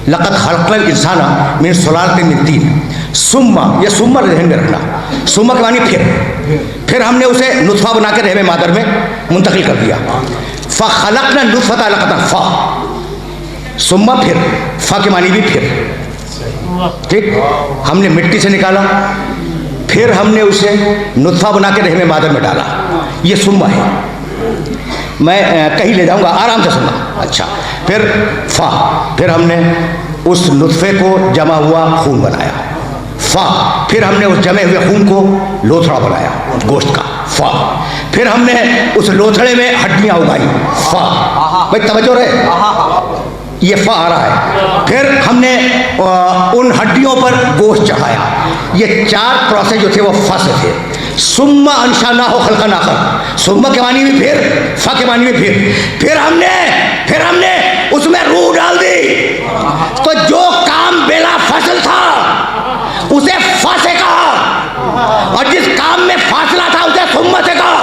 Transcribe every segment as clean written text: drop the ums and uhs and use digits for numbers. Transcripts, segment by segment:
लक़द खलक़नल इंसाना मिन सुलालतिन मिन तीन, सुम्मा, ये सुम्मा ज़हन में रखना, सुम्मा के मानी फिर हमने उसे नुत्फ़ा बना के रहमे मादर में मुंतकिल कर दिया। फ़ख़लक़ना नुत्फ़ता अलक़तन फ़ा, सुम्मा फिर, फ़ा के मानी भी फिर, ठीक। हमने मिट्टी से निकाला, फिर हमने उसे नुत्फ़ा बना के रहमे मादर में डाला, ये सुम्मा है। मैं कहीं ले जाऊंगा, आराम से सुनना। अच्छा, फिर फ़ा, फिर हमने उस नुत्फ़े को जमा हुआ खून बनाया, फ़ा, फिर हमने उस जमे हुए खून को लोथड़ा बनाया गोश्त का, फ़ा, फिर हमने उस लोथड़े में हड्डियाँ उगाई, फ़ा। भाई तवज्जो रहे, ये फ़ा आ रहा है। फिर हमने उन हड्डियों पर गोश्त चढ़ाया, ये 4 प्रोसेस जो थे वो फ़ा से थे। सुम्मा अंशानाहु खल्क़न आख़र, सुम्मा के मानी भी फिर, फ़ा के मानी भी फिर हमने उसमें रूह डाल दी। तो जो काम बेला फसल था उसे फ़ा से कहा, और जिस काम में फासला था उसे सुम्मा से कहा।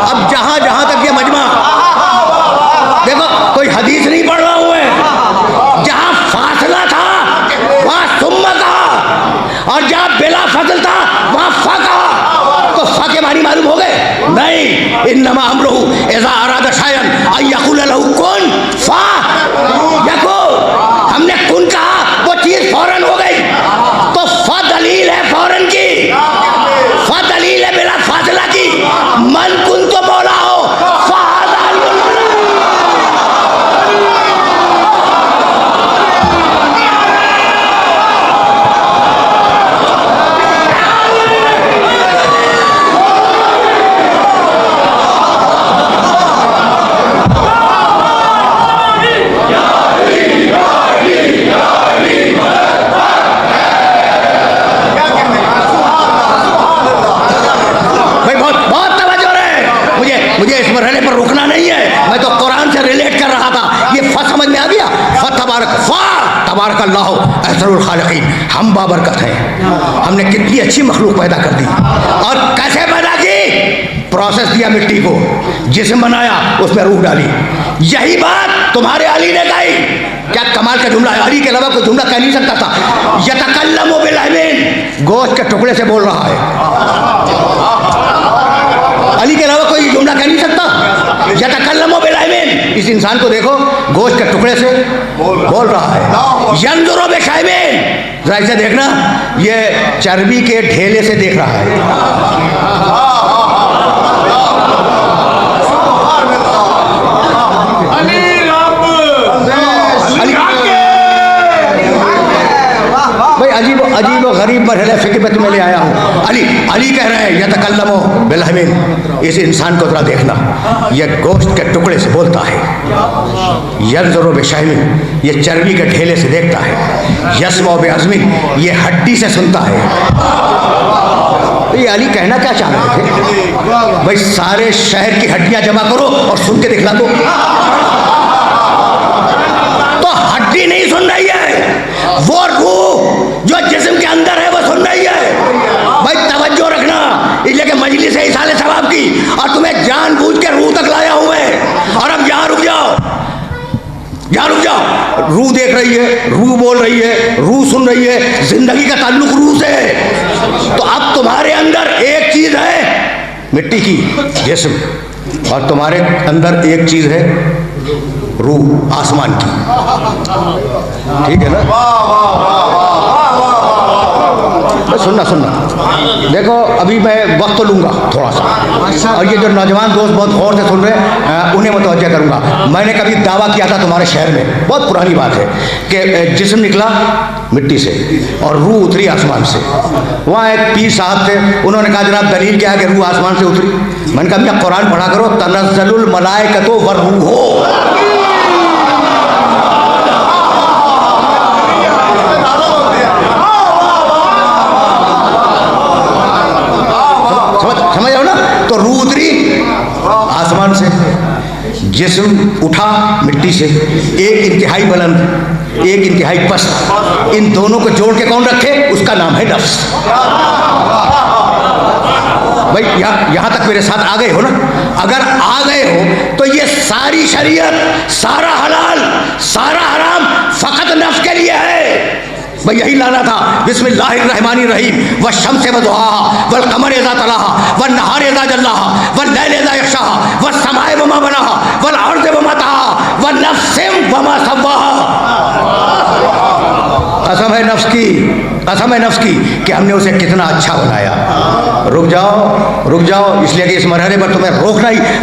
अब जहां जहां तक ये मजमा, देखो कोई हदीस नहीं पढ़ रहा हूं मैं, जहां फासला था वहां सुम्मा कहा, और जहां बेला फसल था वहां फ़ा कहा। तो फ़ा के मानी मालूम हो गए? नहीं, इन्नमा अमरुहु इज़ा अरादा शयअन अन यक़ूल लहू कुन फयकून। हमने कुन कहा, वो चीज फौरन हो गई। तो फ़ा दलील है फौरन की, फ़ा दलील है बिला फासला की। मन कुन तो बोला हो, मुझे इस मरहले पर रुकना नहीं है, मैं तो कुरान से रिलेट कर रहा था। ये फ़ा समझ में आ गया? फ़ा तबारकल्लाहु अहसनुल खालिकीन, हम बाबरकत हैं, हमने कितनी अच्छी मखलूक पैदा कर दी। और कैसे पैदा की? प्रोसेस दिया मिट्टी को, जिस्म बनाया, उसमें रूह डाली। यही बात तुम्हारे अली ने कही। क्या कमाल का जुमला है, अली के अलावा कोई जुमला कह नहीं सकता था। यतकल्लमु बिल अमीन, गोश्त के टुकड़े से बोल रहा है, अली के अलावा कोई जुमला कह नहीं सकता। यतकल्लमु बिल अमीन, इस इंसान को देखो, गोश्त के टुकड़े से बोल रहा है। यंजुरु बिशैमीन, जरा इसे देखना, ये चर्बी के ढेले से देख रहा है। अजीब और गरीब मरहले फ़िक्र में तुम्हें ले आया हूँ। अली कह रहे हैं यतकल्लमु बिल अमीन, इस इंसान को जरा देखना, यह गोश्त के टुकड़े से बोलता है। यंजुरु बिशैमीन, ये चर्बी के ढेले से देखता है। यस्मउ बिअज़्मिन, ये हड्डी से सुनता है। तो ये अली कहना क्या चाह रहे थे? भाई सारे शहर की हड्डियाँ जमा करो और सुन के दिखला दो। तो हड्डी नहीं सुन रही है, वो रूह जो जिस्म के अंदर है वो सुन रही है। भाई तवज्जो रखना, इसलिए कि मजलिस है इसाले सवाब की, और तुम्हें जानबूझ के रूह तक लाया हुआ है। और अब यहाँ रुक जाओ, यहाँ रुक जाओ। रूह देख रही है, रूह बोल रही है, रूह सुन रही है, जिंदगी का ताल्लुक रूह से है। तो अब तुम्हारे अंदर एक चीज है मिट्टी की जिस्म, और तुम्हारे अंदर एक चीज है रूह आसमान की, ठीक है ना? सुनना देखो, अभी मैं वक्त तो लूँगा थोड़ा सा, और ये जो नौजवान दोस्त बहुत गौर से सुन रहे हैं उन्हें मुतवज्जह करूँगा। मैंने कभी दावा किया था तुम्हारे शहर में, बहुत पुरानी बात है, कि जिस्म निकला मिट्टी से और रूह उतरी आसमान से। वहाँ एक पीर साहब थे, उन्होंने कहा जनाब दलील क्या है कि रूह आसमान से उतरी? मैंने कहा भैया कुरान पढ़ा करो, तनज़्ज़लुल मलाइकतु वर्रूह। समझ आओ ना? तो रूह उतरी आसमान से, जिस्म उठा मिट्टी से, एक इंतहाई बुलंद एक इंतहाई पस्त, इन दोनों को जोड़ के कौन रखे? उसका नाम है नफ्स। भाई यहाँ तक मेरे साथ आ गए हो ना? अगर आ गए हो तो ये सारी शरीयत, सारा हलाल, सारा हराम फकत नफ्स के लिए है। भाई यही लाना था। बिस्मिल्लाहिर्रहमानिर्रहीम व शम्स व दुहाहा वल कमर इज़ा तलाहा व नहार इज़ा जल्लाहा व लैल इज़ा यग़शाहा व समाए व मा बनाहा वल अर्ज़ व मा तहाहा व नफ्सिन व मा सव्वाहा। कसम है नफ्स की, कसम है नफ्स की कि हमने उसे कितना अच्छा बनाया। रुक जाओ, इसलिए कि इस मरहले पर तुम्हें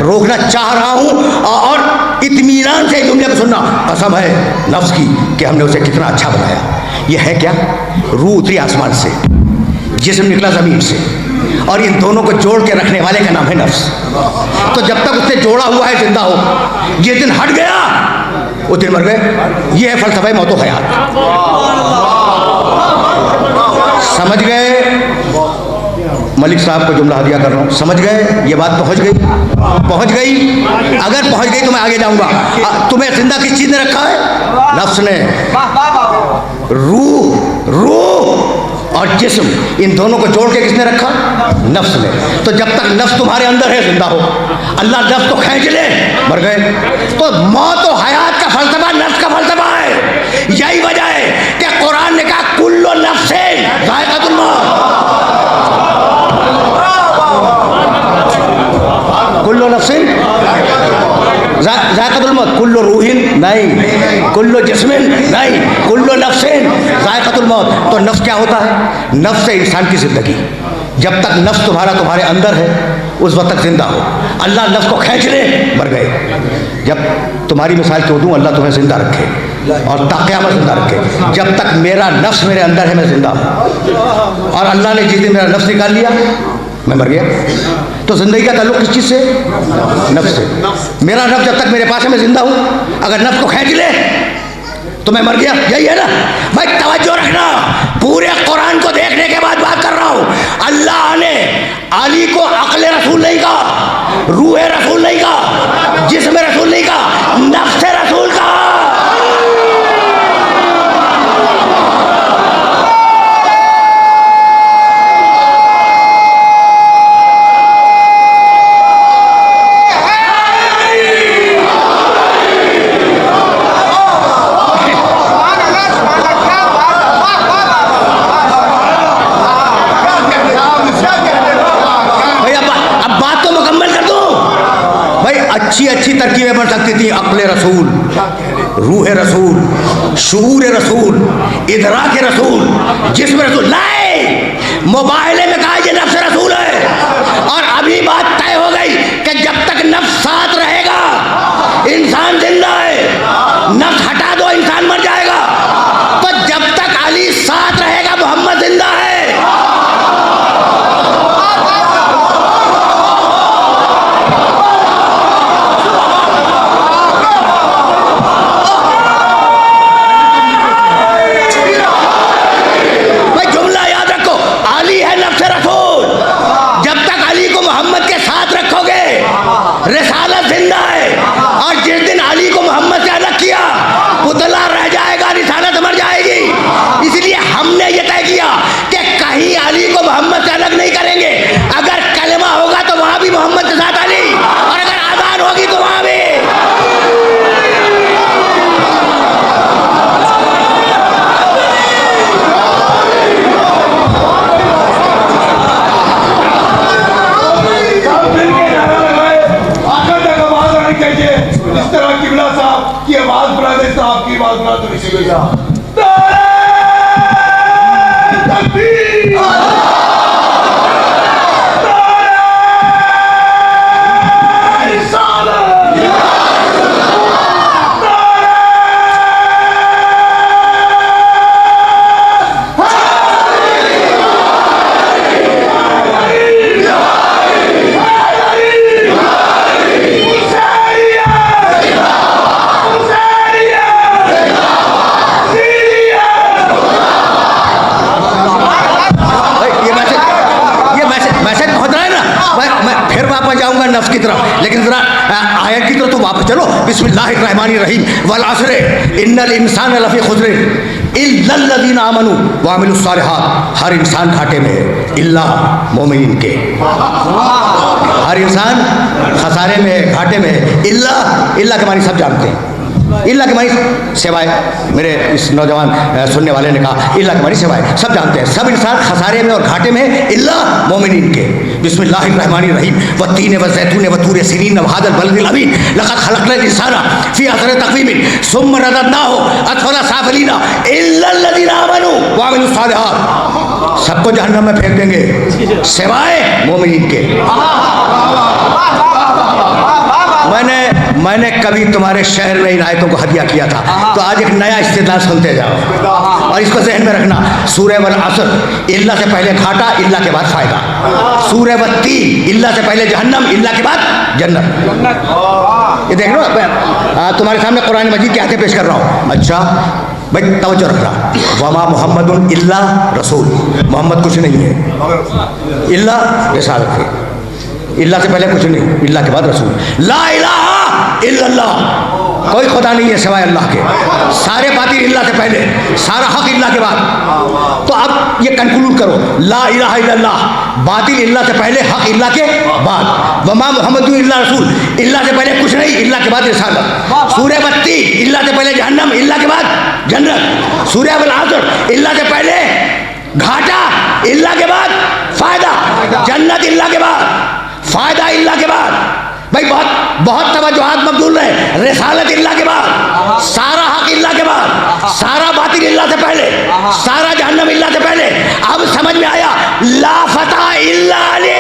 रोकना चाह रहा हूँ और इत्मीनान से जुमले को सुनना। कसम है नफ्स की कि हमने उसे कितना अच्छा बनाया। ये है क्या? रूह उतरी आसमान से, जिस्म निकला ज़मीन से, और इन दोनों को जोड़ के रखने वाले का नाम है नफ्स। तो जब तक उससे जोड़ा हुआ है जिंदा हो, जिस दिन हट गया उस दिन मर गए। ये है फ़लसफ़ा मौत व हयात। समझ गए? मलिक साहब को जुमला हदिया कर रहा हूँ। समझ गए? ये बात पहुँच गई? अगर पहुँच गई तो मैं आगे जाऊँगा। तुम्हें जिंदा किस चीज़ ने रखा है? नफ्स ने। रूह और जिस्म, इन दोनों को जोड़ के किसने रखा? नफ्स ने। तो जब तक नफ्स तुम्हारे अंदर है जिंदा हो, अल्लाह नफ्स को खींच ले, मर गए। तो मौत और हयात का फलसफा नफ्स का फलसफा है। यही वजह है कि कुरान ने कहा कुल्लु नफ्सिन ज़ाइक़तुल मौत। कुल्लु नफ्सिन ज़ाइक़तुल मौत। कुल्लु रूहिन नहीं, कुल्लु जिस्मिन नहीं, कुल्लु नफ्सिन ज़ाइक़तुल मौत। तो नफ्स क्या होता है? नफ्स है इंसान की ज़िंदगी। जब तक नफ्स तुम्हारे अंदर है उस वक्त तक जिंदा हो। अल्लाह नफ्स को खींच ले, मर गए। जब तुम्हारी मिसाल क्यों दूँ? अल्लाह तुम्हें जिंदा रखे और ताक़यामत जिंदा रखे। जब तक मेरा नफ्स मेरे अंदर है मैं जिंदा हूँ, और अल्लाह ने जिस दिन मेरा नफ्स निकाल लिया मैं मर गया। तो जिंदगी का ताल्लुक किस चीज़ से? नफ्स से। मेरा नफ्स जब तक मेरे पास है मैं जिंदा हूँ, अगर नफ्स को खींच ले तो मैं मर गया। यही है ना भाई? तवज्जो रखना, पूरे कुरान को देखने के बाद बात कर रहा हूँ। अल्लाह ने अली को अक्ल रसूल नहीं कहा, रूह रसूल नहीं कहा, जिस्म रसूल नहीं कहा, नफ्स रसूल कहा। अच्छी तरकीबें बन सकती थी। अक्ल रसूल, रूह रसूल, शऊर रसूल, इदराक रसूल, जिस्म रसूल। नहीं, मुबाहले में कहा ये नफ्स रसूल है। और अभी बात तय हो गई कि जब तक नफ्स साथ रहेगा इंसान जिंदा है। नफ्स हटा दो इंसान मर जाएगा। तो जब तक अली साथ रहेगा मोहम्मद जिंदा है। रिसालत जिंदा है, और जिस दिन अली को मोहम्मद से अलग किया पुतला रह जाएगा, रिसालत मर जाएगी। इसलिए हमने ये तय किया कि कहीं अली को मोहम्मद से अलग नहीं करेंगे। अगर कलमा होगा तो वहां भी मोहम्मद के साथ अली, और अगर आज़ान होगी तो वहां भी। इस तरह किबला साहब की आवाज बना दे, साहब की आवाज बना दो। इसी नफ्स की तरफ, लेकिन जरा आयत की तरफ तो वापस चलो। बिस्मिल्लाहिर्रहमानिर्रहीम वल अस्र इन्नल इंसान लफी खुस्र। इल्लल्लज़ीना आमनू व अमिलुस्सालिहात, हर इंसान घाटे में है इल्ला मोमिनीन के। हर इंसान खसारे में है, घाटे में है, इल्ला के मानी सब जानते हैं। इल्ला के मानी सिवाय, मेरे इस नौजवान सुनने वाले ने कहा इल्ला के मानी सिवाय, सब जानते हैं। सब इंसान खसारे में और घाटे में है इल्ला मोमिनीन के। बिस्मिल्लाहिर्रहमानिर्रहीम वत्तीन वज़ैतून वतूर सीनीन वहादल बलदिल अमीन लक़द खलक़नल इंसाना फ़ी अहसनि तक़वीम सुम्मा रददनाहु अस्फ़ला साफ़िलीन इल्लल्लज़ीना आमनू व अमिलुस्सालिहात, सबको जहन्नम में फेंक देंगे सिवाय मोमिनीन के। मैंने कभी तुम्हारे शहर में इन आयतों को हदिया किया था, तो आज एक नया इस्तेदलाल सुनते जाओ और इसको जहन में रखना। सूरह वल असर, इल्ला से पहले घाटा, इल्ला के बाद फायदा। सूरह वत्तीन, इल्ला से पहले जहन्नम, इल्ला के बाद जन्नत। ये देख लो, तुम्हारे सामने कुरान मजीद की आयतें पेश कर रहा हूँ। अच्छा भाई तवज्जो रखना। वमा मुहम्मदुन इल्ला रसूल, मोहम्मद कुछ नहीं है, इल्ला रिसालत है। इल्ला से पहले कुछ नहीं, इल्ला के बाद रसूल। ला इलाहा इल्लल्लाह, कोई खुदा नहीं है सिवाय अल्लाह के। सारे बातिल इल्ला से पहले, सारा हक इल्ला के बाद। तो अब ये कंक्लूड करो, ला इलाहा इल्लल्लाह, बातिल इल्ला से पहले, हक इल्ला के बाद। वमा मुहम्मदुन इल्ला रसूल, इल्ला से पहले कुछ नहीं, इल्ला के बाद रिसालत। सूरह वत्तीन, इल्ला से पहले जहन्नम, इल्ला के बाद जन्नत। सूरह वल असर, इल्ला से पहले घाटा, इल्ला के बाद फायदा। जन्नत इल्ला के बाद, फायदा इल्ला के बाद। भाई बहुत तवज्जुहात मबदूल है। रिसालत इल्ला के बाद, सारा हक इल्ला के बाद, सारा बातिल इल्ला से पहले, सारा जहन्नम इल्ला से पहले। अब समझ में आया, ला फतह इल्ला अली।